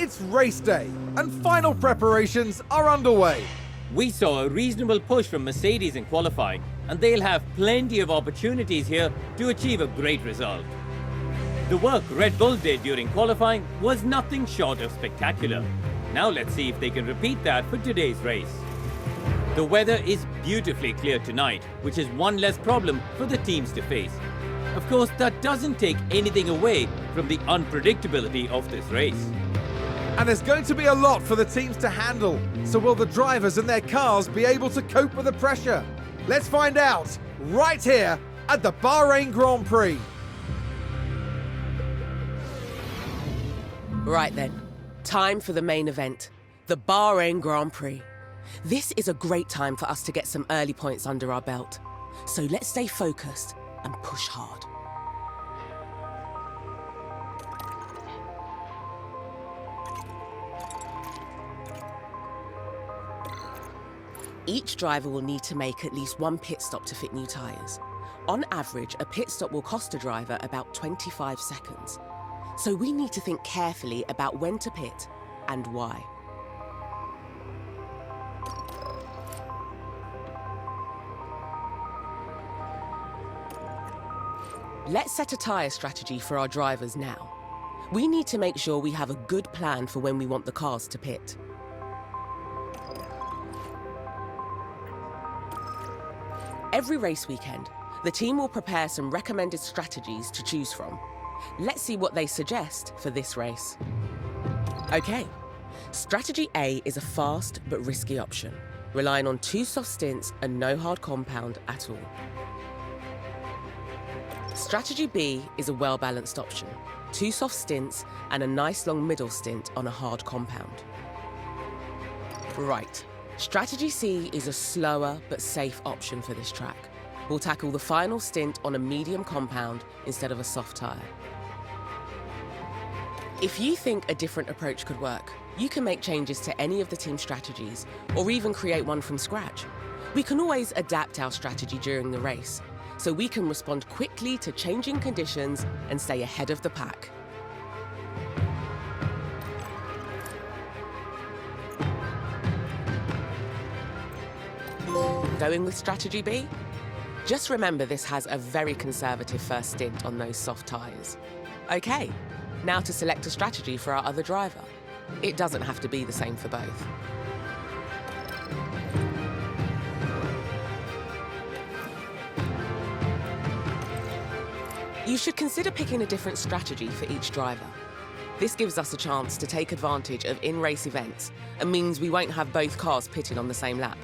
It's race day, and final preparations are underway. We saw a reasonable push from Mercedes in qualifying, and they'll have plenty of opportunities here to achieve a great result. The work Red Bull did during qualifying was nothing short of spectacular. Now let's see if they can repeat that for today's race. The weather is beautifully clear tonight, which is one less problem for the teams to face. Of course, that doesn't take anything away from the unpredictability of this race. And there's going to be a lot for the teams to handle. So will the drivers and their cars be able to cope with the pressure? Let's find out right here at the Bahrain Grand Prix. Right then, time for the main event, the Bahrain Grand Prix. This is a great time for us to get some early points under our belt. So let's stay focused and push hard. Each driver will need to make at least one pit stop to fit new tyres. On average, a pit stop will cost a driver about 25 seconds. So we need to think carefully about when to pit and why. Let's set a tyre strategy for our drivers now. We need to make sure we have a good plan for when we want the cars to pit. Every race weekend, the team will prepare some recommended strategies to choose from. Let's see what they suggest for this race. Okay, strategy A is a fast but risky option, relying on 2 soft stints and no hard compound at all. Strategy B is a well-balanced option, 2 soft stints and a nice long middle stint on a hard compound. Right, strategy C is a slower but safe option for this track. We'll tackle the final stint on a medium compound instead of a soft tyre. If you think a different approach could work, you can make changes to any of the team strategies or even create one from scratch. We can always adapt our strategy during the race, so we can respond quickly to changing conditions and stay ahead of the pack. Going with strategy B? Just remember this has a very conservative first stint on those soft tyres. Okay, now to select a strategy for our other driver. It doesn't have to be the same for both. You should consider picking a different strategy for each driver. This gives us a chance to take advantage of in-race events and means we won't have both cars pitted on the same lap.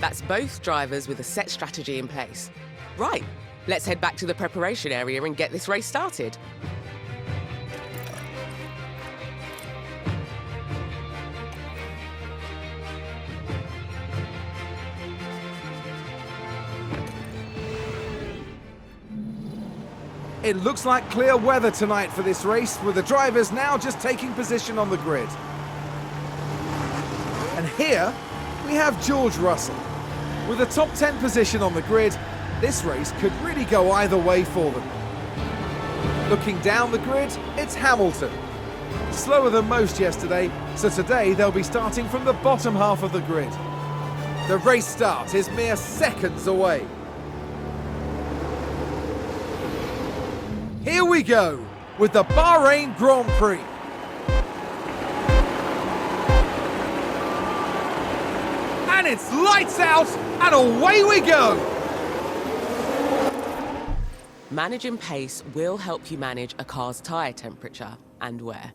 That's both drivers with a set strategy in place. Right, let's head back to the preparation area and get this race started. It looks like clear weather tonight for this race, with the drivers now just taking position on the grid. And here we have George Russell. With a top 10 position on the grid, this race could really go either way for them. Looking down the grid, it's Hamilton. Slower than most yesterday, so today they'll be starting from the bottom half of the grid. The race start is mere seconds away. Here we go with the Bahrain Grand Prix. And it's lights out and away we go. Managing pace will help you manage a car's tyre temperature and wear.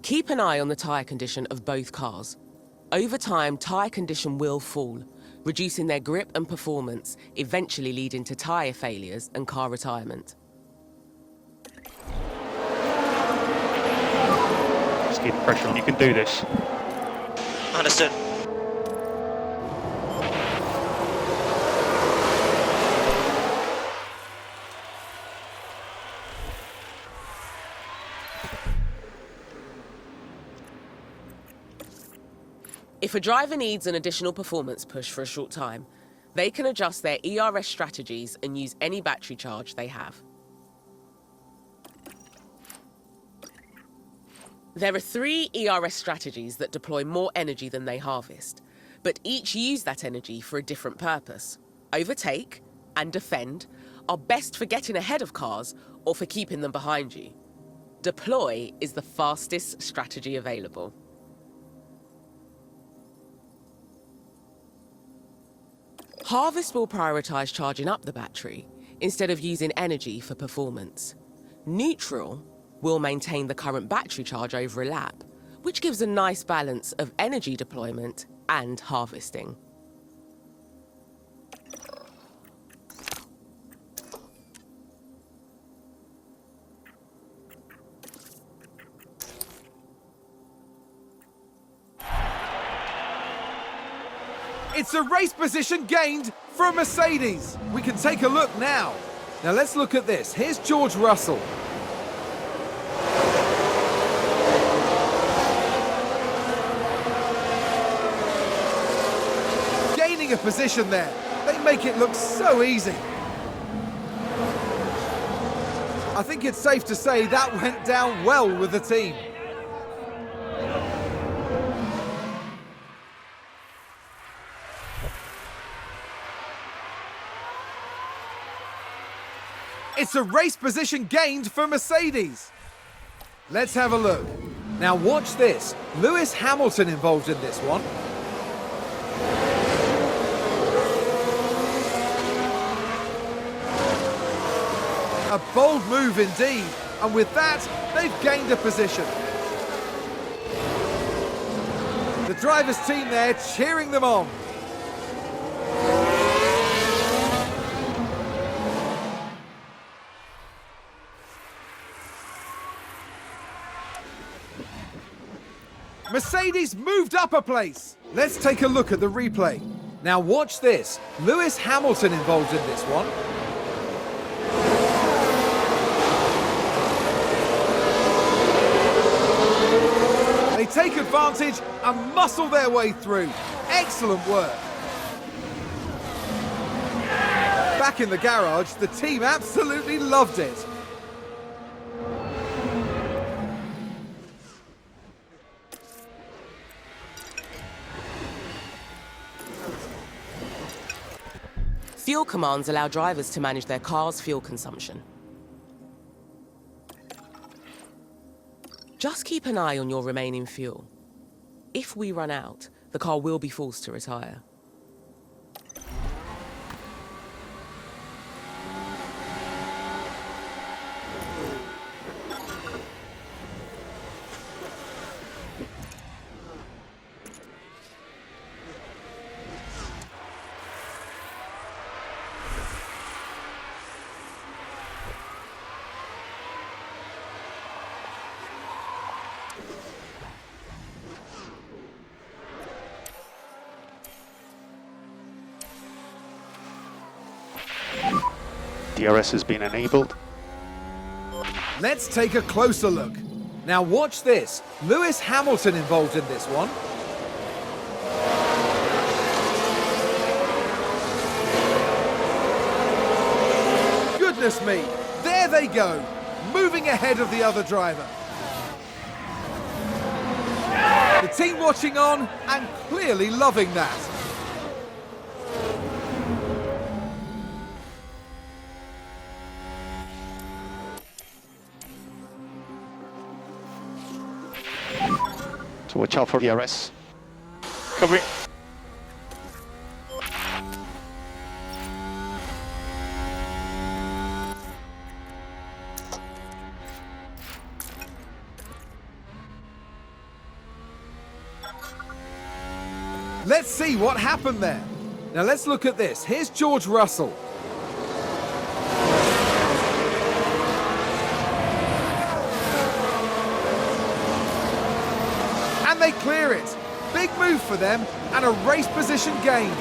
Keep an eye on the tyre condition of both cars. Over time, tyre condition will fall, reducing their grip and performance, eventually leading to tyre failures and car retirement. Just keep the pressure on, you can do this. Understood. If a driver needs an additional performance push for a short time, They can adjust their ERS strategies and use any battery charge they have. There are 3 ERS strategies that deploy more energy than they harvest, but each use that energy for a different purpose. Overtake and defend are best for getting ahead of cars or for keeping them behind you. Deploy is the fastest strategy available. Harvest will prioritize charging up the battery instead of using energy for performance. Neutral will maintain the current battery charge over a lap, which gives a nice balance of energy deployment and harvesting. It's a race position gained for a Mercedes. We can take a look now. Now let's look at this. Here's George Russell. Gaining a position there. They make it look so easy. I think it's safe to say that went down well with the team. It's a race position gained for Mercedes. Let's have a look. Now watch this. Lewis Hamilton involved in this one. A bold move indeed. And with that, they've gained a position. The driver's team there cheering them on. Mercedes moved up a place. Let's take a look at the replay. Now watch this. Lewis Hamilton involved in this one. They take advantage and muscle their way through. Excellent work. Back in the garage, the team absolutely loved it. Fuel commands allow drivers to manage their car's fuel consumption. Just keep an eye on your remaining fuel. If we run out, the car will be forced to retire. DRS has been enabled. Let's take a closer look. Now watch this. Lewis Hamilton involved in this one. Goodness me, there they go, moving ahead of the other driver. The team watching on and clearly loving that. So watch out for DRS. Covering. Let's see what happened there. Now let's look at this. Here's George Russell. And they clear it. Big move for them and a race position gained.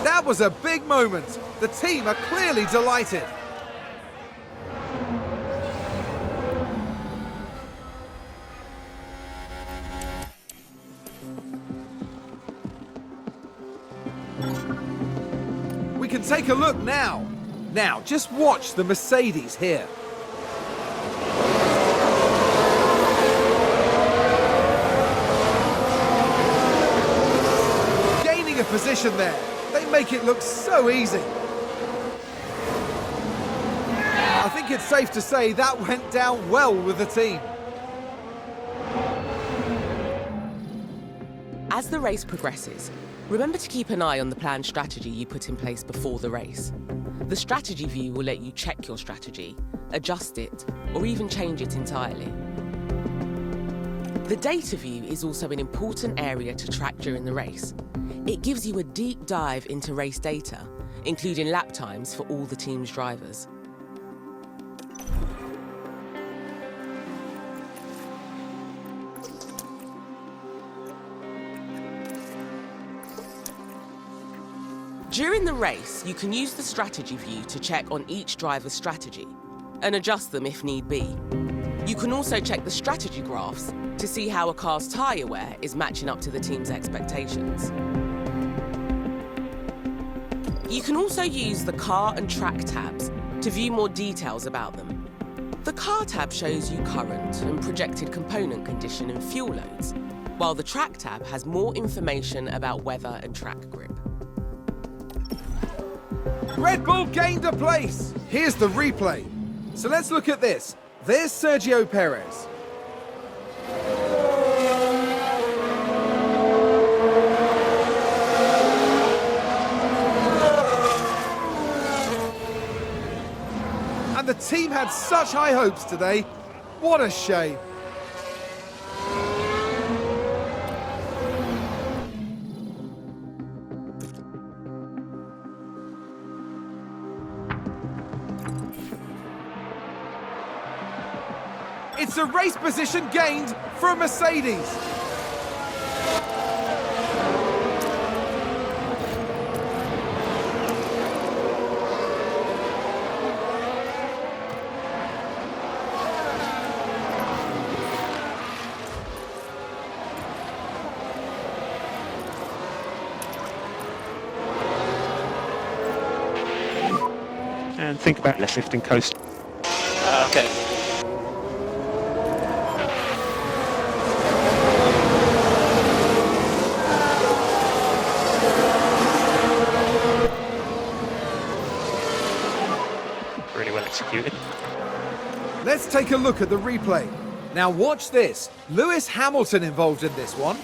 That was a big moment. The team are clearly delighted. We can take a look now. Now, just watch the Mercedes here. Gaining a position there. They make it look so easy. I think it's safe to say that went down well with the team. As the race progresses, remember to keep an eye on the planned strategy you put in place before the race. The strategy view will let you check your strategy, adjust it, or even change it entirely. The data view is also an important area to track during the race. It gives you a deep dive into race data, including lap times for all the team's drivers. During the race, you can use the strategy view to check on each driver's strategy and adjust them if need be. You can also check the strategy graphs to see how a car's tyre wear is matching up to the team's expectations. You can also use the car and track tabs to view more details about them. The car tab shows you current and projected component condition and fuel loads, while the track tab has more information about weather and track grip. Red Bull gained a place. Here's the replay. So let's look at this. There's Sergio Perez. And the team had such high hopes today. What a shame. It's a race position gained for a Mercedes. And think about left lifting coast. Okay. Really well executed. Let's take a look at the replay. Now watch this. Lewis Hamilton involved in this one.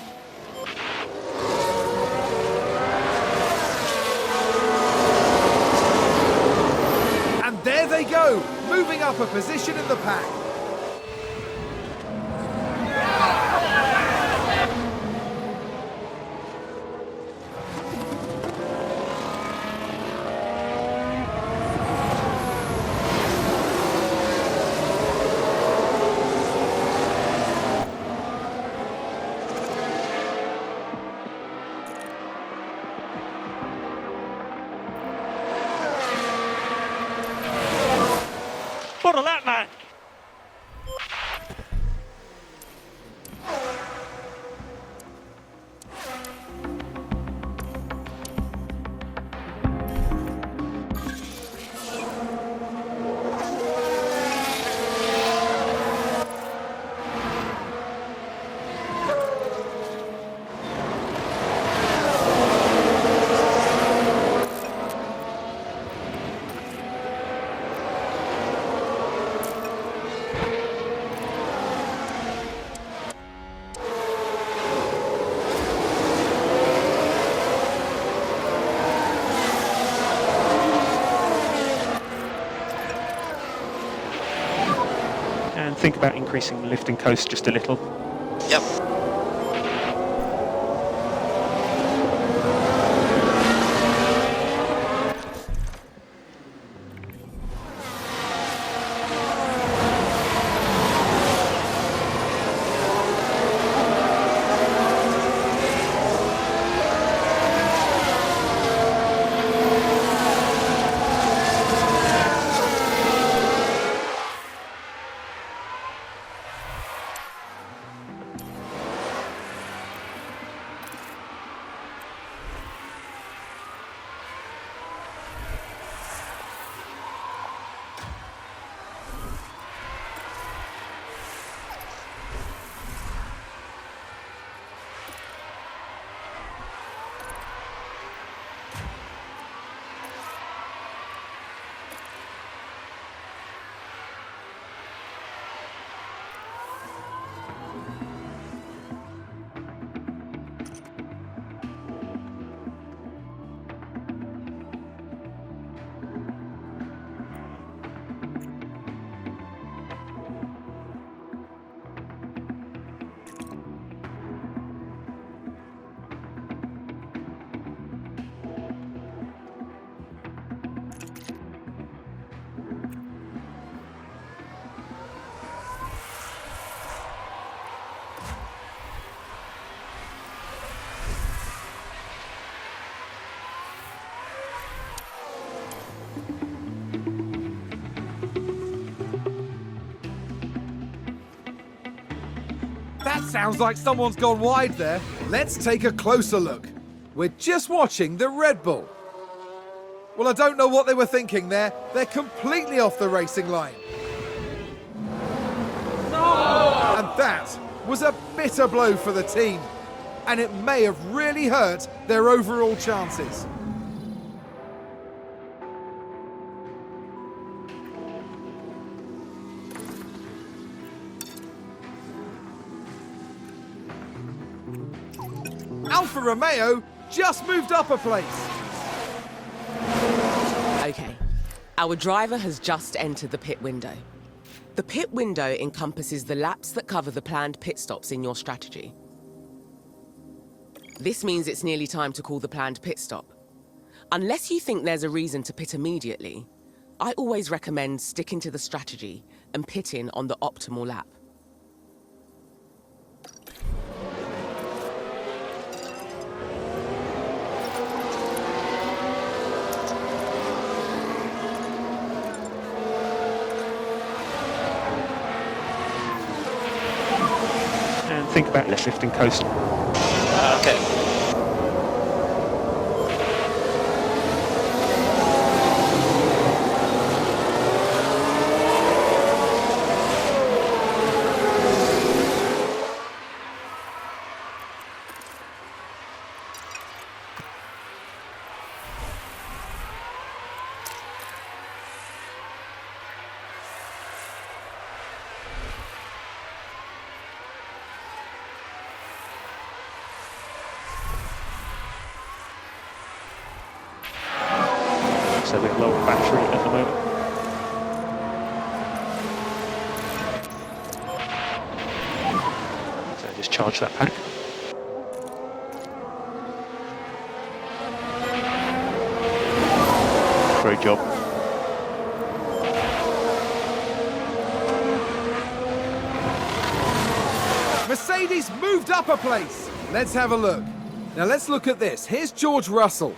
And there they go, moving up a position in the pack. What a lap, man! And think about increasing the lift and coast just a little. Yep. Sounds like someone's gone wide there. Let's take a closer look. We're just watching the Red Bull. Well, I don't know what they were thinking there. They're completely off the racing line. And that was a bitter blow for the team. And it may have really hurt their overall chances. Alfa Romeo just moved up a place. Okay, our driver has just entered the pit window. The pit window encompasses the laps that cover the planned pit stops in your strategy. This means it's nearly time to call the planned pit stop. Unless you think there's a reason to pit immediately, I always recommend sticking to the strategy and pitting on the optimal lap. And think about left lifting coast. Okay. So we're low on battery at the moment. So just charge that pack. Great job. Mercedes moved up a place. Let's have a look. Now let's look at this. Here's George Russell.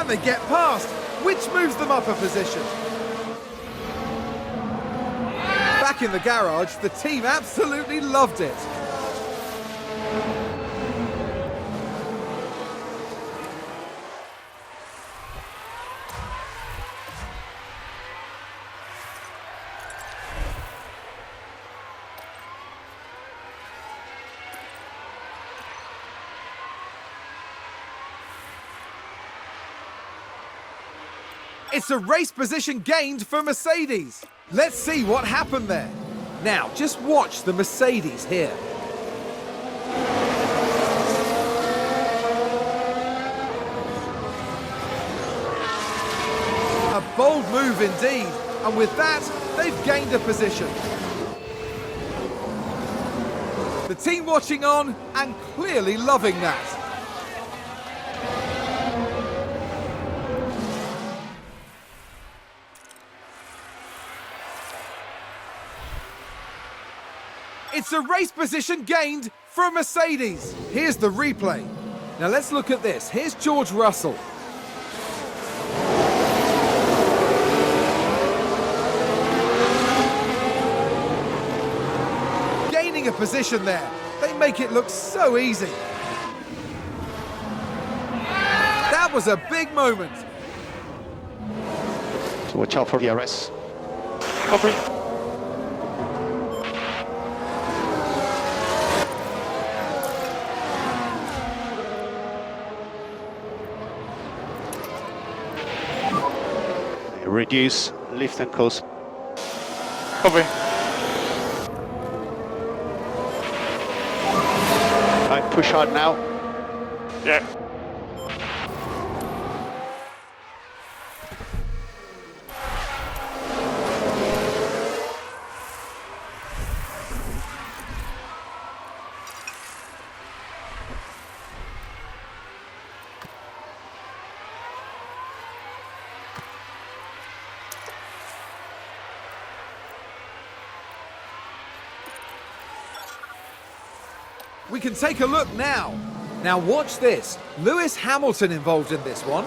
And they get past, which moves them up a position. Back in the garage, the team absolutely loved it. It's a race position gained for Mercedes. Let's see what happened there. Now, just watch the Mercedes here. A bold move indeed, and with that, they've gained a position. The team watching on and clearly loving that. It's a race position gained for Mercedes. Here's the replay. Now let's look at this. Here's George Russell. Gaining a position there. They make it look so easy. That was a big moment. So watch out for DRS. Covering. Reduce, lift and coast. Covering. Right, push hard now. Yeah. We can take a look now. Now watch this. Lewis Hamilton involved in this one.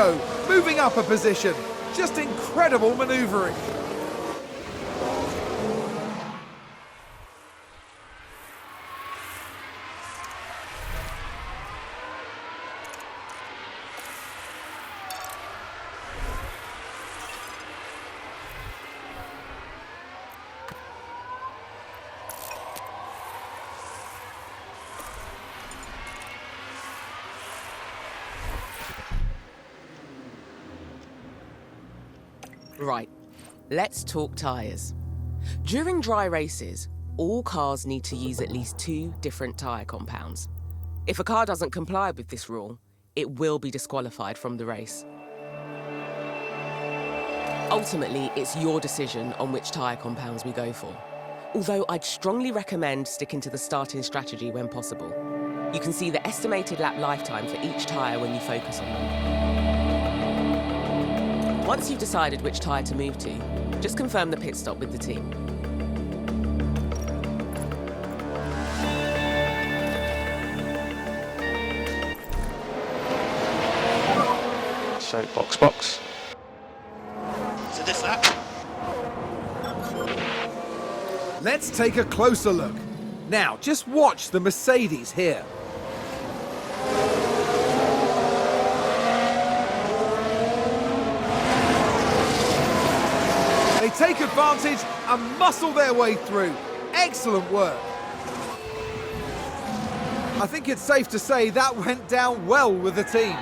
go, moving up a position. Just incredible manoeuvring. Right, let's talk tyres. During dry races, all cars need to use at least 2 different tyre compounds. If a car doesn't comply with this rule, it will be disqualified from the race. Ultimately, it's your decision on which tyre compounds we go for. Although I'd strongly recommend sticking to the starting strategy when possible. You can see the estimated lap lifetime for each tyre when you focus on them. Once you've decided which tyre to move to, just confirm the pit stop with the team. So box. So this lap. Let's take a closer look. Now, just watch the Mercedes here. They take advantage and muscle their way through. Excellent work. I think it's safe to say that went down well with the team.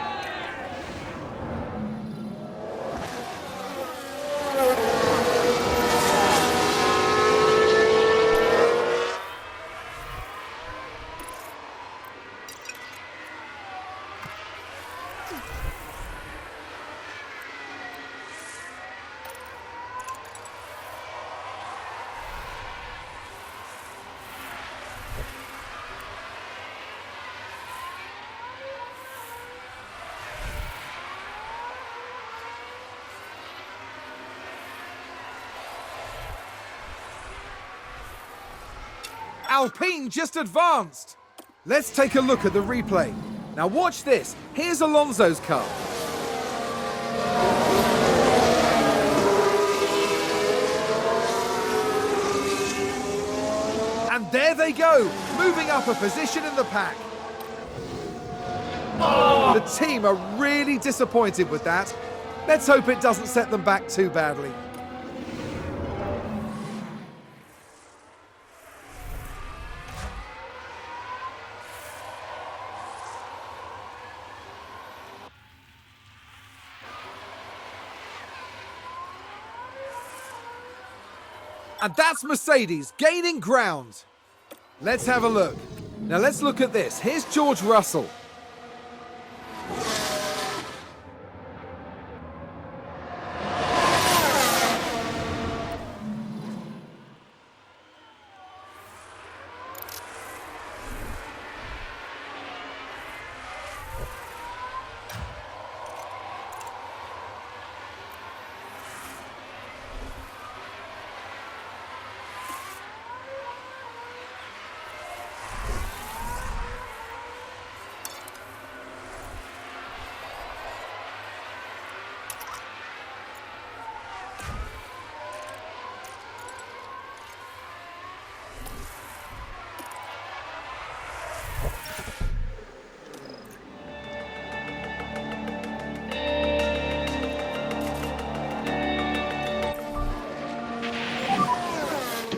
Alpine just advanced. Let's take a look at the replay. Now watch this. Here's Alonso's car. And there they go, moving up a position in the pack. The team are really disappointed with that. Let's hope it doesn't set them back too badly. And that's Mercedes gaining ground. Let's have a look. Now let's look at this. Here's George Russell.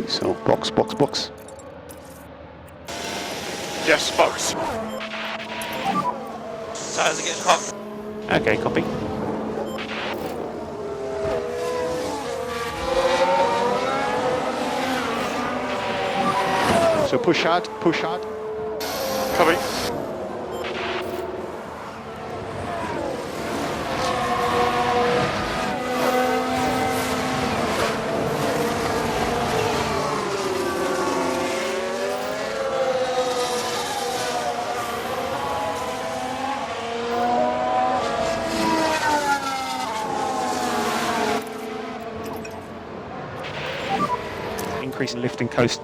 So box. Yes, box. Tires are getting hot. Okay, copy. So push hard. Copy. Increase in lift and coast.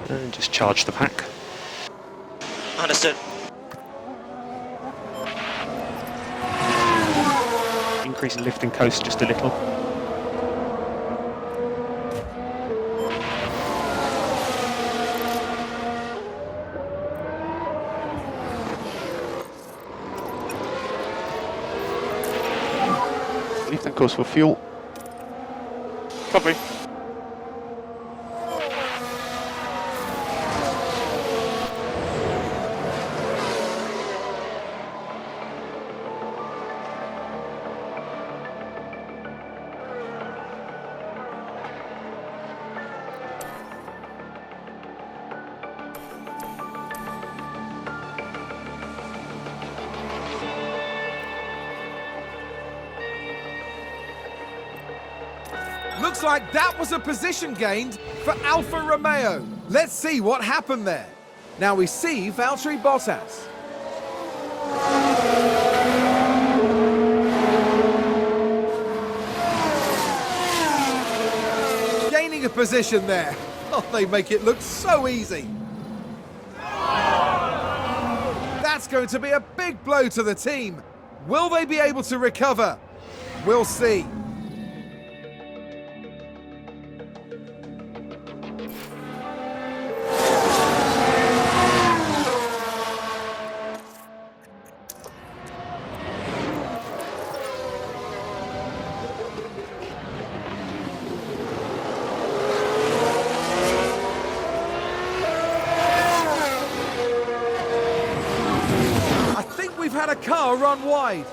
And just charge the pack. Understood. Increase in lift and coast just a little. Lift and coast for fuel. Copy. Looks like that was a position gained for Alfa Romeo. Let's see what happened there. Now we see Valtteri Bottas. Gaining a position there. Oh, they make it look so easy. That's going to be a big blow to the team. Will they be able to recover? We'll see. We've had a car run wide.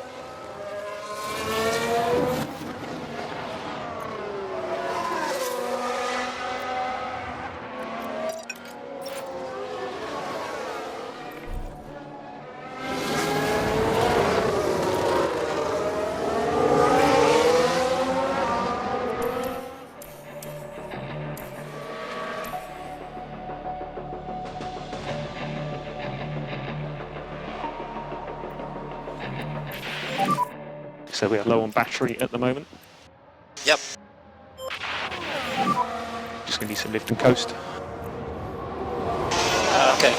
So we are low on battery at the moment. Yep. Just going to need some lift and coast. Okay.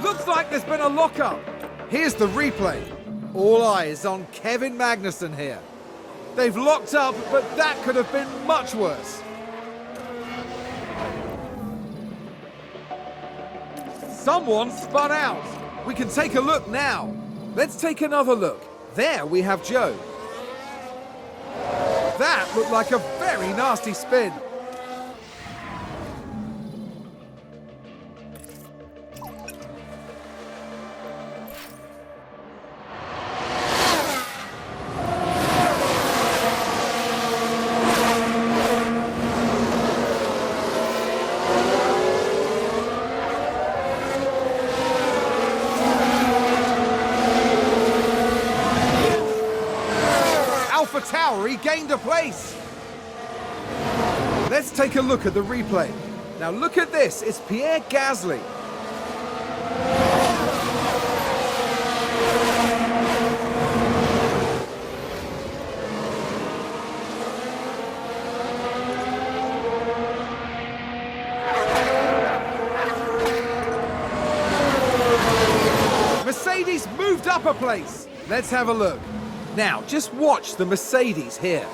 Looks like there's been a lock-up. Here's the replay. All eyes on Kevin Magnussen here. They've locked up, but that could have been much worse. Someone spun out. We can take a look now. Let's take another look. There we have Joe. That looked like a very nasty spin. power, he gained a place. Let's take a look at the replay. Now look at this, it's Pierre Gasly. Mercedes moved up a place. Let's have a look. Now, just watch the Mercedes here.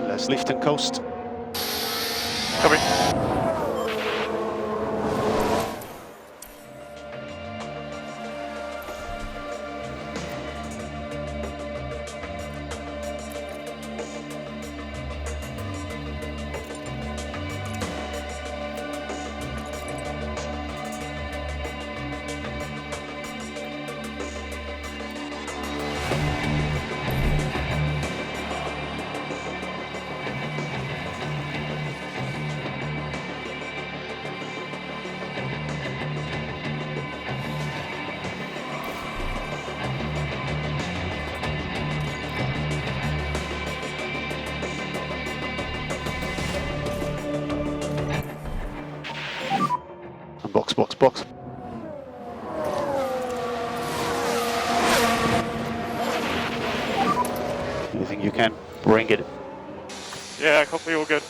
Let's lift and coast. Covering. Box, box, box. You think you can bring it? Yeah, copy, all good.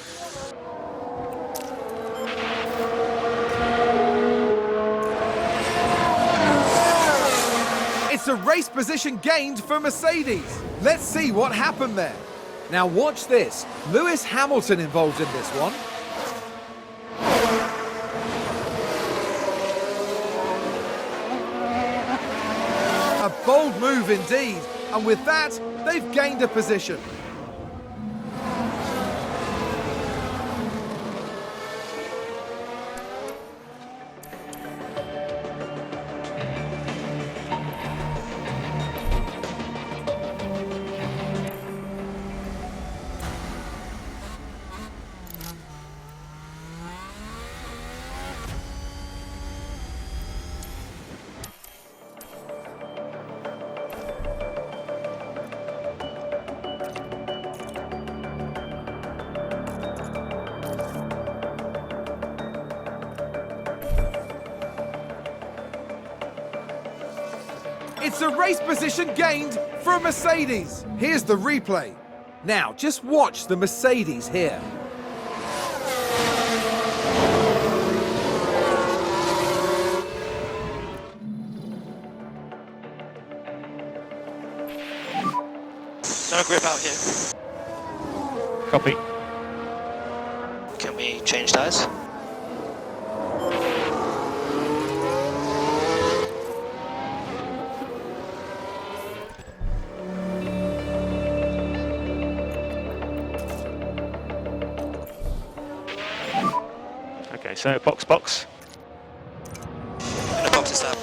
It's a race position gained for Mercedes. Let's see what happened there. Now watch this. Lewis Hamilton involved in this one. A bold move indeed, and with that, they've gained a position. It's a race position gained for Mercedes. Here's the replay. Now, just watch the Mercedes here. No grip out here. Copy. Can we change tyres? Okay, so box, box. In a box is that.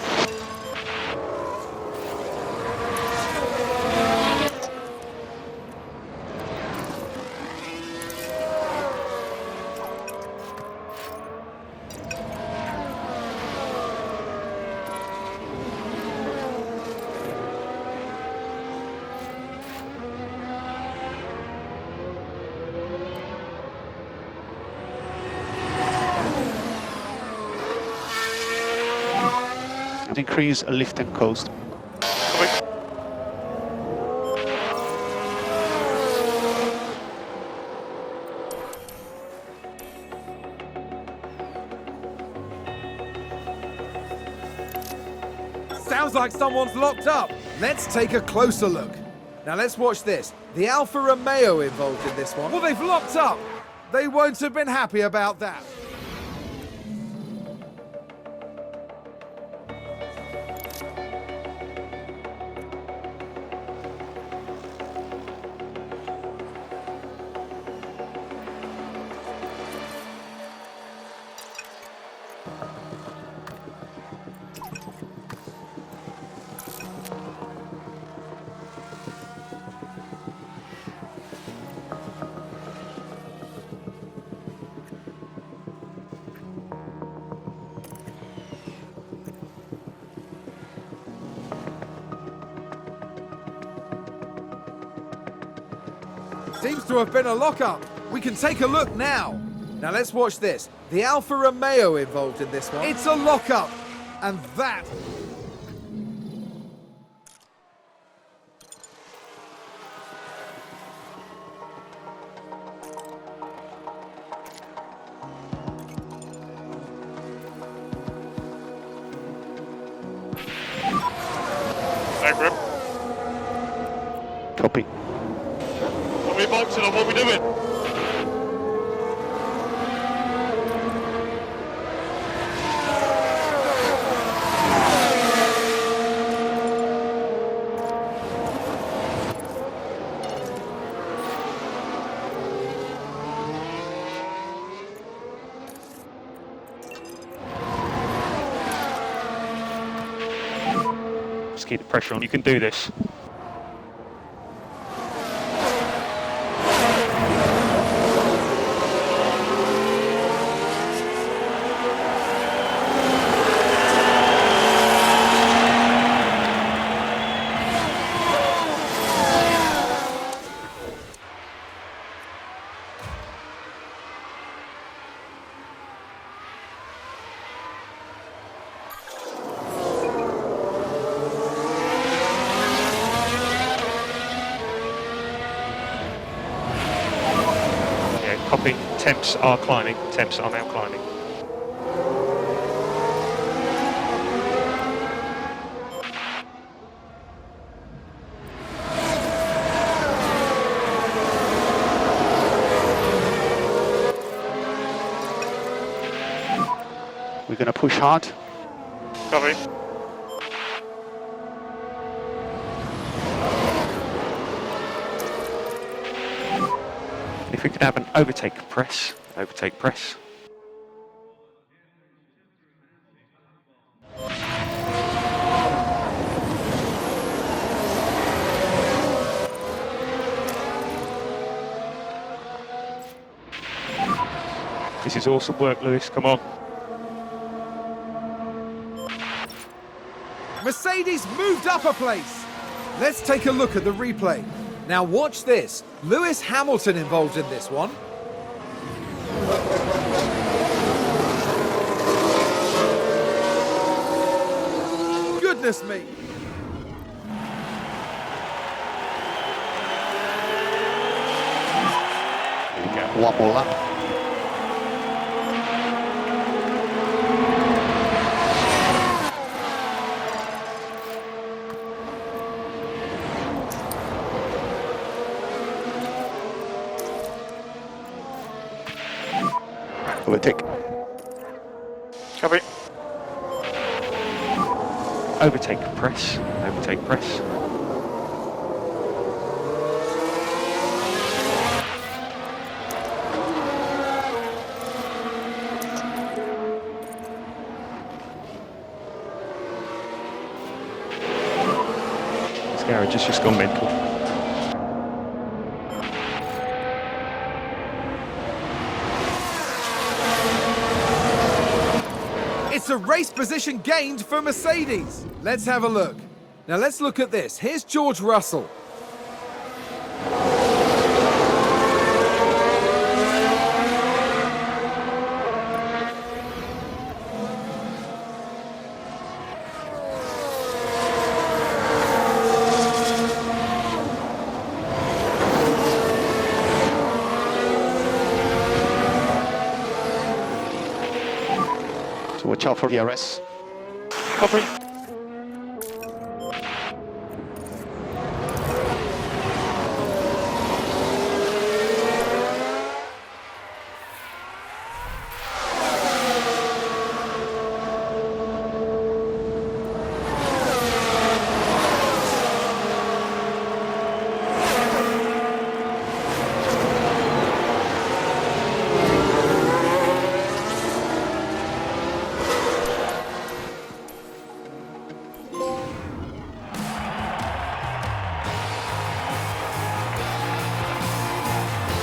And increase a lift and coast. Copy. Sounds like someone's locked up. Let's take a closer look. Now let's watch this. The Alfa Romeo involved in this one. Well, they've locked up. They won't have been happy about that. Seems to have been a lockup. We can take a look now. Now let's watch this. The Alfa Romeo involved in this one. It's a lockup. And that... No grip. Copy. What are we boxing on? What are we doing? Just keep the pressure on. You can do this. Copy. Temps are climbing. Temps are now climbing. We're going to push hard. Copy. If we could have an overtake press. Overtake press. This is awesome work, Lewis. Come on. Mercedes moved up a place. Let's take a look at the replay. Now watch this. Lewis Hamilton involved in this one. Goodness me. Here we go. One more lap. Overtake. Copy. Overtake press. Overtake press. This garage has just gone mental. It's a race position gained for Mercedes. Let's have a look. Now let's look at this. Here's George Russell. So watch out for DRS. Copy.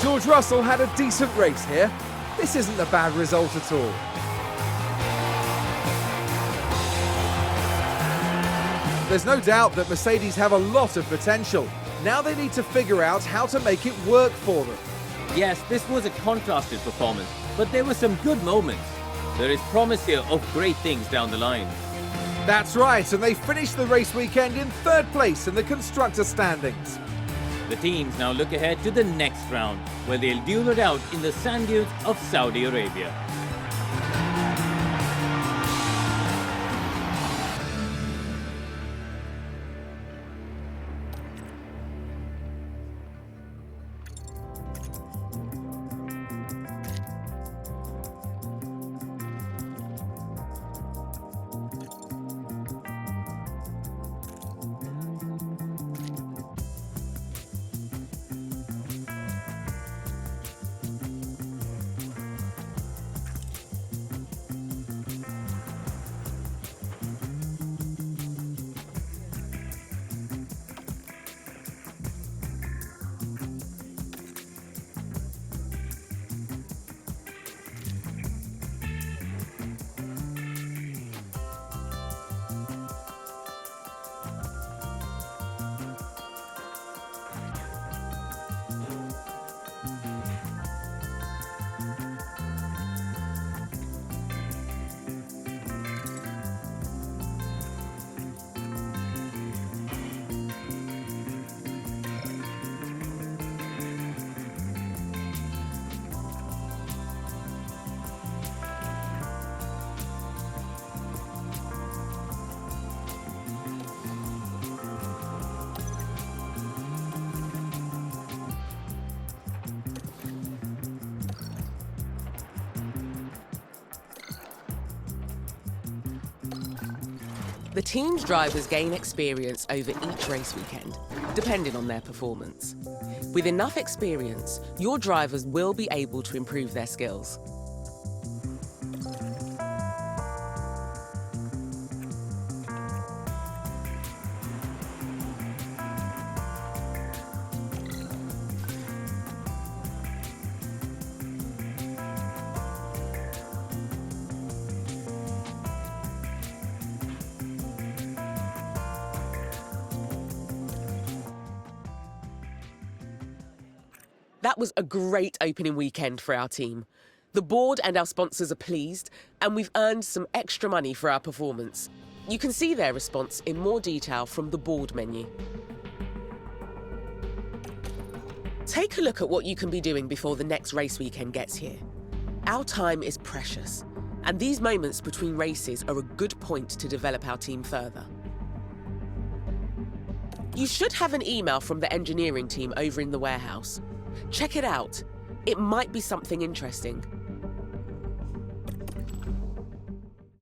George Russell had a decent race here. This isn't a bad result at all. There's no doubt that Mercedes have a lot of potential. Now they need to figure out how to make it work for them. Yes, this was a contrasted performance, but there were some good moments. There is promise here of great things down the line. That's right, and they finished the race weekend in third place in the constructor standings. The teams now look ahead to the next round, where they'll duel it out in the sand dunes of Saudi Arabia. The team's drivers gain experience over each race weekend, depending on their performance. With enough experience, your drivers will be able to improve their skills. That was a great opening weekend for our team. The board and our sponsors are pleased, and we've earned some extra money for our performance. You can see their response in more detail from the board menu. Take a look at what you can be doing before the next race weekend gets here. Our time is precious, and these moments between races are a good point to develop our team further. You should have an email from the engineering team over in the warehouse. Check it out. It might be something interesting.